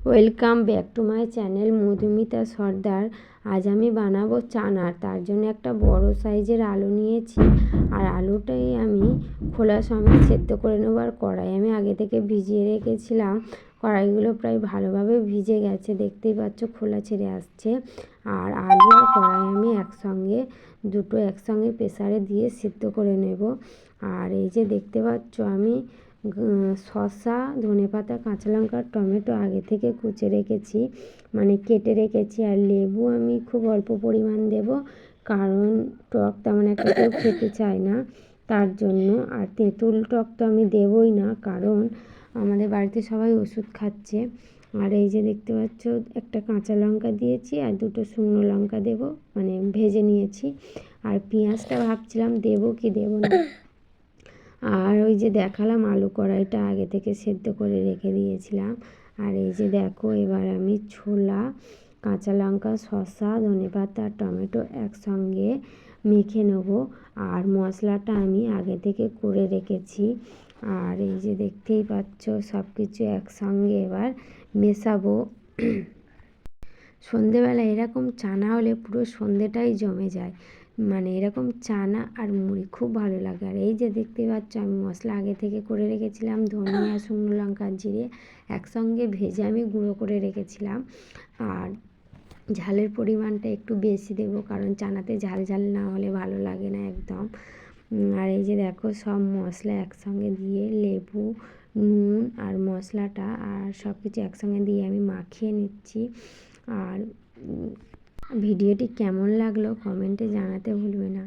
Welcome back to my channel Madhumita Sardar. আজ আমি বানাবো চানার। তার জন্য একটা বড় সাইজের আলু নিয়েছি, আর আলুটাই আমি খোলা সমেত সেদ্ধ করে নেবো। আর কড়াই আমি আগে থেকে ভিজিয়ে রেখেছিলাম, কড়াইগুলো প্রায় ভালোভাবে ভিজে গেছে, দেখতেই পাচ্ছ খোলা ছেড়ে আসছে। আর আলু আর কড়াই আমি দুটো একসঙ্গে প্রেসারে দিয়ে সেদ্ধ করে নেব। আর এই যে দেখতে পাচ্ছ আমি শসা, ধনেপাতা, কাঁচা লঙ্কা, টমেটো আগে থেকে কুচে রেখেছি, মানে কেটে রেখেছি। আর লেবু আমি খুব অল্প পরিমাণ দেব, কারণ টক তেমন একটা কেউ খেতে চায় না তার জন্য। আর তেঁতুল টক তো আমি দেবই না, কারণ আমাদের বাড়িতে সবাই ওষুধ খাচ্ছে। আর এই যে দেখতে পাচ্ছ একটা কাঁচা লঙ্কা দিয়েছি, আর দুটো শুকনো লঙ্কা দেব, মানে ভেজে নিয়েছি। আর পেঁয়াজটা ভাবছিলাম দেবো কি দেবো না। আর ওই যে দেখালাম আলু কড়াইটা আগে থেকে সেদ্ধ করে রেখে দিয়েছিলাম। আর এই যে দেখো, এবার আমি ছোলা, কাঁচা লঙ্কা, শসা, ধনেপাতা, টমেটো একসঙ্গে মেখে নেব। আর মশলাটা আমি আগে থেকে করে রেখেছি। আর এই যে দেখতেই পাচ্ছ সব কিছু একসঙ্গে এবার মেশাবো। সন্ধেবেলা এরকম চানা হলে পুরো সন্ধেটাই জমে যায়, মানে এরকম চানা আর মুড়ি খুব ভালো লাগে। আর এই যে দেখতে পাচ্ছ আমি মশলা আগে থেকে করে রেখেছিলাম, ধনিয়া, শুকনো লঙ্কা, জিরে একসঙ্গে ভেজে আমি গুঁড়ো করে রেখেছিলাম। আর ঝালের পরিমাণটা একটু বেশি দেবো, কারণ চানাতে ঝাল ঝাল না হলে ভালো লাগে না একদম। আর এই যে দেখো সব মশলা একসঙ্গে দিয়ে লেবু, নুন আর মশলাটা আর সব কিছু একসঙ্গে দিয়ে আমি মাখিয়ে নিচ্ছি। আর ভিডিওটি কেমন লাগলো কমেন্টে জানাতে ভুলবে না।